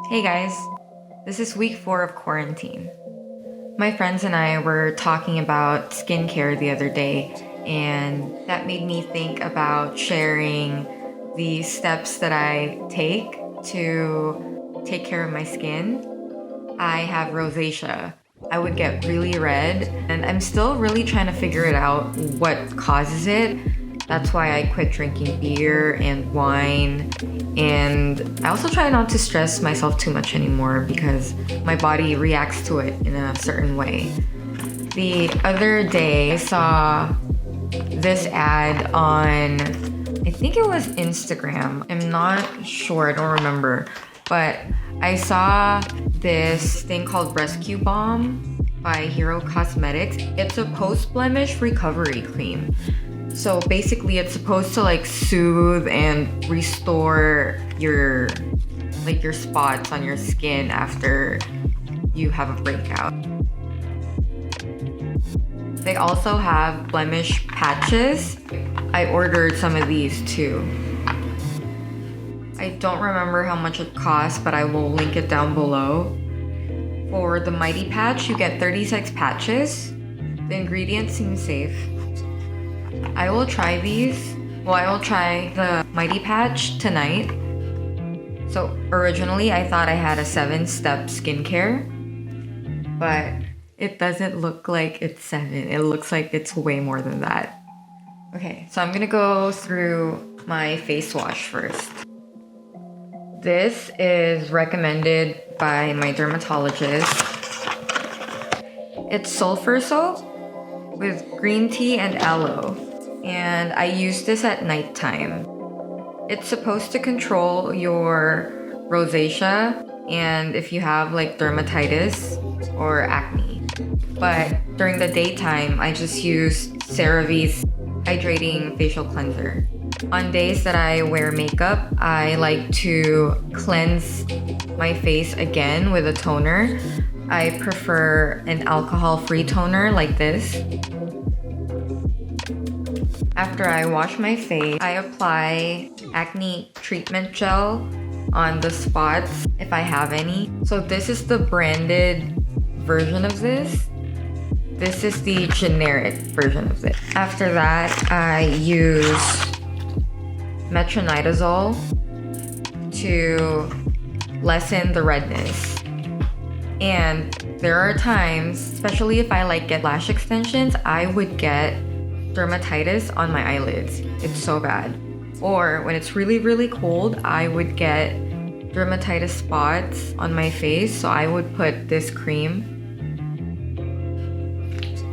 Hey guys, this is week 4 of quarantine. My friends and I were talking about skincare the other day, and that made me think about sharing the steps that I take to take care of my skin. I have rosacea. I would get really red, and I'm still really trying to figure it out what causes it. That's why I quit drinking beer and wine. And I also try not to stress myself too much anymore because my body reacts to it in a certain way. The other day, I saw this ad on, I think it was Instagram. I'm not sure, I don't remember. But I saw this thing called Rescue Balm by Hero Cosmetics. It's a post-blemish recovery cream. So basically it's supposed to like soothe and restore your spots on your skin after you have a breakout. They also have blemish patches. I ordered some of these too. I don't remember how much it costs, but I will link it down below. For the Mighty Patch, you get 36 patches. The ingredients seem safe. I will try these. Well, I will try the Mighty Patch tonight. So originally I thought I had a 7-step skincare, but it doesn't look like it's 7. It looks like it's way more than that. Okay, so I'm gonna go through my face wash first. This is recommended by my dermatologist. It's sulfur soap with green tea and aloe, and I use this at nighttime. It's supposed to control your rosacea and if you have like dermatitis or acne. But during the daytime, I just use CeraVe's hydrating facial cleanser. On days that I wear makeup, I like to cleanse my face again with a toner. I prefer an alcohol-free toner like this. After I wash my face, I apply acne treatment gel on the spots if I have any. So this is the branded version of this. This is the generic version of it. After that, I use metronidazole to lessen the redness. And there are times, especially if I like get lash extensions, I would get dermatitis on my eyelids. It's so bad. Or when it's really, really cold, I would get dermatitis spots on my face, so I would put this cream.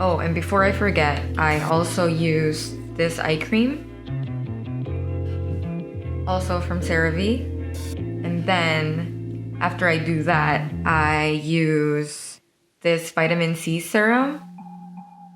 Oh, and before I forget, I also use this eye cream, also from CeraVe. And then after I do that, I use this vitamin C serum.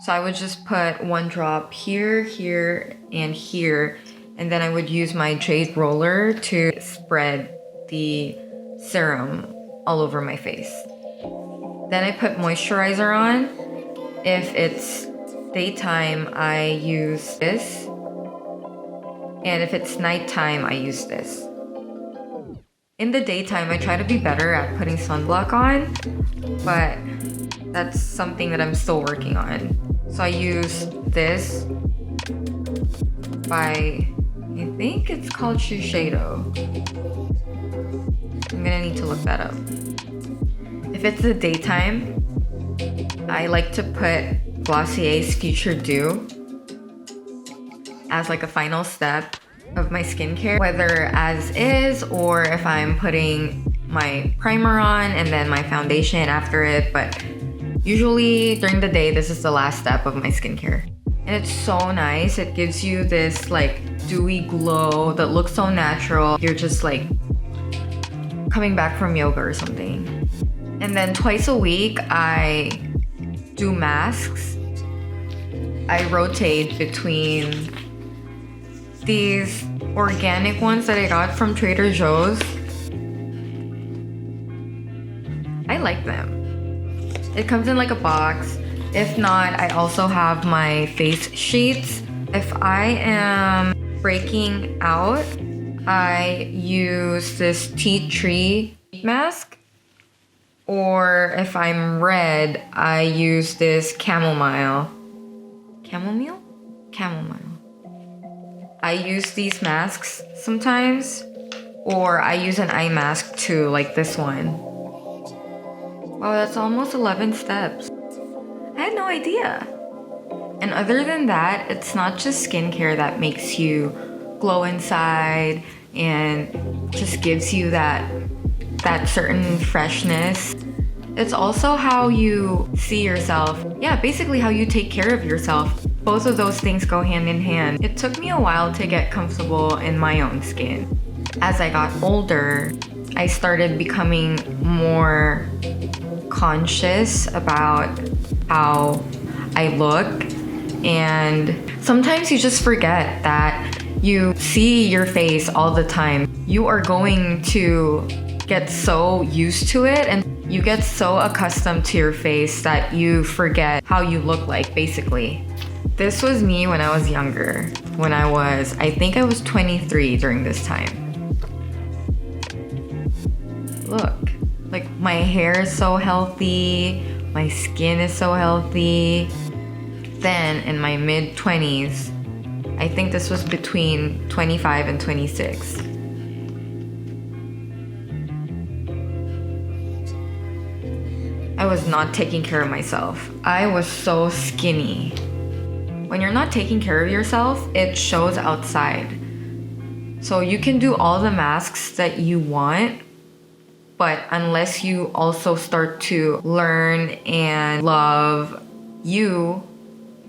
So I would just put 1 drop here, here, and here, and then I would use my jade roller to spread the serum all over my face. Then I put moisturizer on. If it's daytime, I use this. And if it's nighttime, I use this. In the daytime, I try to be better at putting sunblock on, but that's something that I'm still working on. So I use this by, I think it's called Shiseido. I'm gonna need to look that up. If it's the daytime, I like to put Glossier's Future Dew as like a final step of my skincare, whether as is or if I'm putting my primer on and then my foundation after it. But usually during the day, this is the last step of my skincare. And it's so nice. It gives you this like dewy glow that looks so natural. You're just like coming back from yoga or something. And then twice a week, I do masks. I rotate between these organic ones that I got from Trader Joe's. I like them. It comes in like a box. If not, I also have my face sheets. If I am breaking out, I use this tea tree mask. Or if I'm red, I use this chamomile. Chamomile? Chamomile. I use these masks sometimes. Or I use an eye mask too, like this one. Wow, that's almost 11 steps. I had no idea. And other than that, it's not just skincare that makes you glow inside and just gives you that certain freshness. It's also how you see yourself. Yeah, basically how you take care of yourself. Both of those things go hand in hand. It took me a while to get comfortable in my own skin. As I got older, I started becoming more conscious about how I look. And sometimes you just forget that you see your face all the time. You are going to get so used to it and you get so accustomed to your face that you forget how you look like, basically. This was me when I was younger. I think I was 23 during this time. Look, like my hair is so healthy, my skin is so healthy. Then in my mid-20s, I think this was between 25 and 26. I was not taking care of myself. I was so skinny. When you're not taking care of yourself, it shows outside. So you can do all the masks that you want, but unless you also start to learn and love you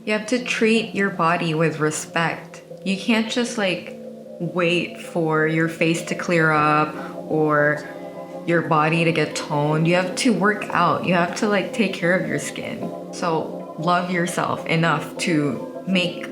have to treat your body with respect. You can't just wait for your face to clear up or your body to get toned. You have to work out. You have to take care of your skin. So love yourself enough to make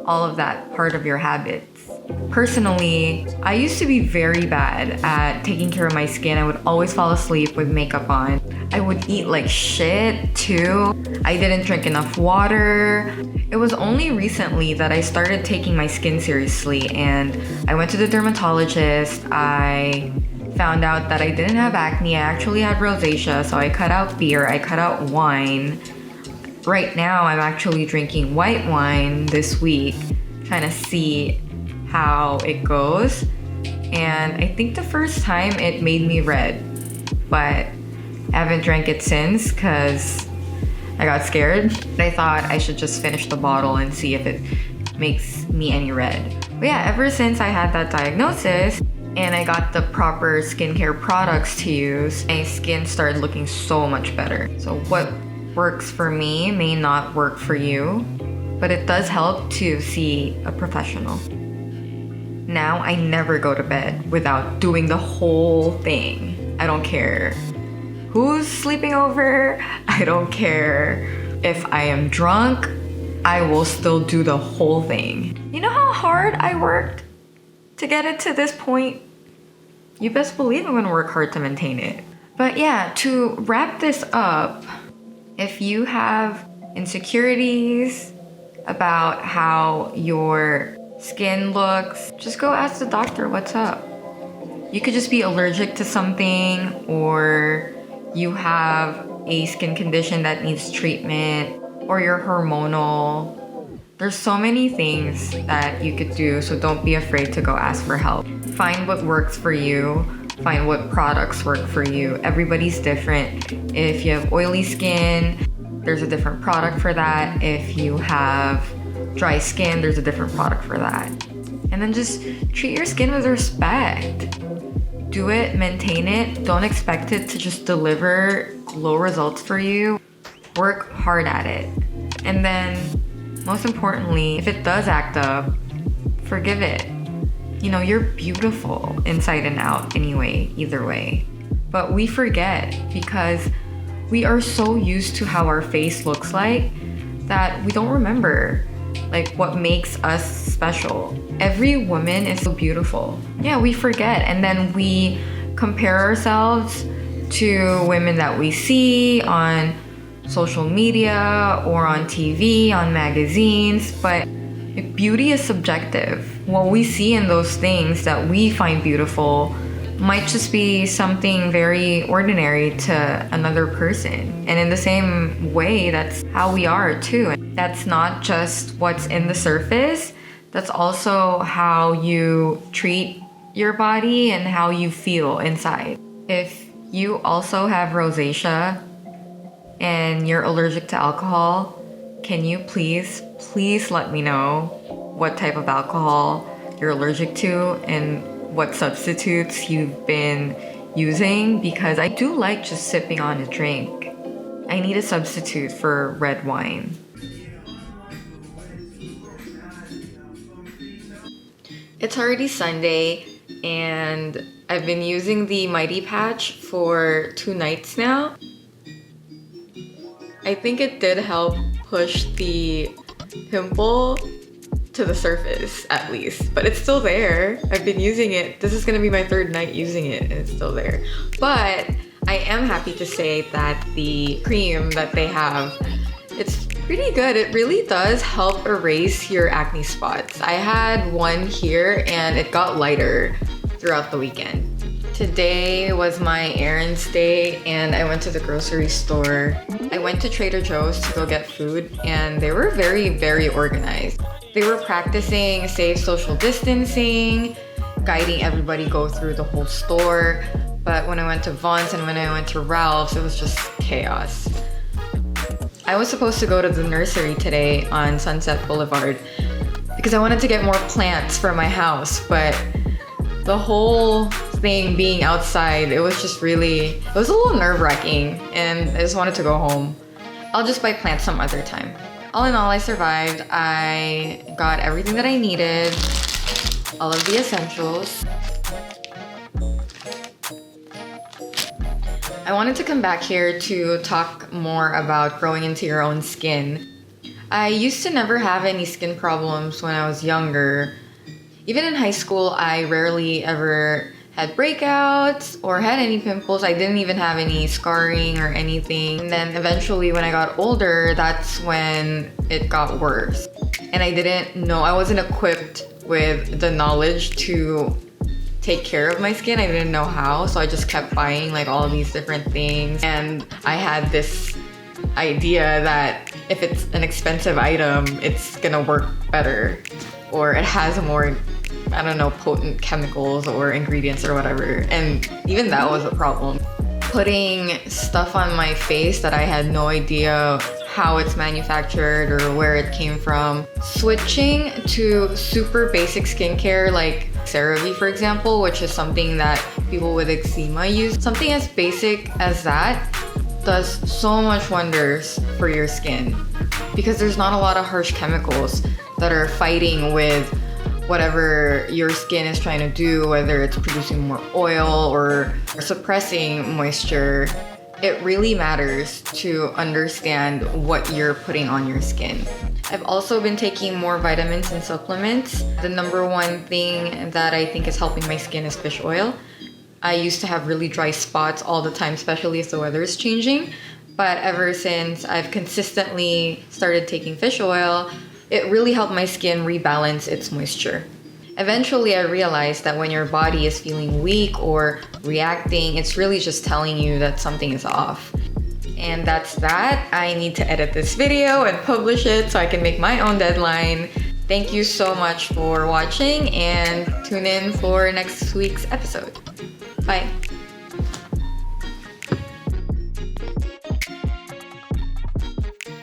all of that part of your habits. Personally, I used to be very bad at taking care of my skin. I would always fall asleep with makeup on. I would eat like shit too. I didn't drink enough water. It was only recently that I started taking my skin seriously, and I went to the dermatologist. I found out that I didn't have acne. I actually had rosacea, so I cut out beer, I cut out wine. Right now, I'm actually drinking white wine this week, trying to see how it goes. And I think the first time it made me red, but I haven't drank it since because I got scared. I thought I should just finish the bottle and see if it makes me any red. But yeah, ever since I had that diagnosis and I got the proper skincare products to use, my skin started looking so much better. So what works for me may not work for you, but it does help to see a professional. Now I never go to bed without doing the whole thing. I don't care who's sleeping over. I don't care if I am drunk. I will still do the whole thing. You know how hard I worked to get it to this point? You best believe I'm gonna work hard to maintain it. But yeah, to wrap this up, if you have insecurities about how your skin looks, just go ask the doctor what's up. You could just be allergic to something, or you have a skin condition that needs treatment, or you're hormonal. There's so many things that you could do, so don't be afraid to go ask for help. Find what works for you. Find what products work for you. Everybody's different. If you have oily skin, there's a different product for that. If you have dry skin, there's a different product for that. And then just treat your skin with respect. Do it, maintain it. Don't expect it to just deliver glow results for you. Work hard at it. And then, most importantly, if it does act up, forgive it. You know, you're beautiful inside and out anyway, either way. But we forget because we are so used to how our face looks like that we don't remember what makes us special. Every woman is so beautiful. Yeah, we forget, and then we compare ourselves to women that we see on social media or on TV, on magazines, but beauty is subjective. What we see in those things that we find beautiful might just be something very ordinary to another person. And in the same way, that's how we are too. That's not just what's in the surface, that's also how you treat your body and how you feel inside. If you also have rosacea and you're allergic to alcohol, can you please let me know what type of alcohol you're allergic to and what substitutes you've been using? Because I do like just sipping on a drink. I need a substitute for red wine. It's already Sunday and I've been using the Mighty Patch for 2 nights now. I think it did help push the pimple to the surface at least, but it's still there. I've been using it. This is gonna be my 3rd night using it and it's still there. But I am happy to say that the cream that they have, it's pretty good. It really does help erase your acne spots. I had one here and it got lighter throughout the weekend. Today was my errands day and I went to the grocery store. I went to Trader Joe's to go get food and they were very organized. They were practicing safe social distancing, guiding everybody go through the whole store. But when I went to Vaughn's and when I went to Ralph's, it was just chaos. I was supposed to go to the nursery today on Sunset Boulevard because I wanted to get more plants for my house, but the whole thing being outside, it was a little nerve-wracking and I just wanted to go home. I'll just buy plants some other time. All in all, I survived. I got everything that I needed, all of the essentials. I wanted to come back here to talk more about growing into your own skin. I used to never have any skin problems when I was younger. Even in high school, I rarely ever had breakouts or had any pimples. I didn't even have any scarring or anything. And then eventually when I got older, that's when it got worse. And I didn't know, I wasn't equipped with the knowledge to take care of my skin. I didn't know how, so I just kept buying like all of these different things. And I had this idea that if it's an expensive item, it's gonna work better, or it has more, I don't know, potent chemicals or ingredients or whatever. And even that was a problem. Putting stuff on my face that I had no idea how it's manufactured or where it came from. Switching to super basic skincare like CeraVe, for example, which is something that people with eczema use. Something as basic as that does so much wonders for your skin because there's not a lot of harsh chemicals that are fighting with whatever your skin is trying to do, whether it's producing more oil or suppressing moisture. It really matters to understand what you're putting on your skin. I've also been taking more vitamins and supplements. The number one thing that I think is helping my skin is fish oil. I used to have really dry spots all the time, especially if the weather is changing. But ever since I've consistently started taking fish oil, it really helped my skin rebalance its moisture. Eventually, I realized that when your body is feeling weak or reacting, it's really just telling you that something is off. And that's that. I need to edit this video and publish it so I can make my own deadline. Thank you so much for watching and tune in for next week's episode. Bye.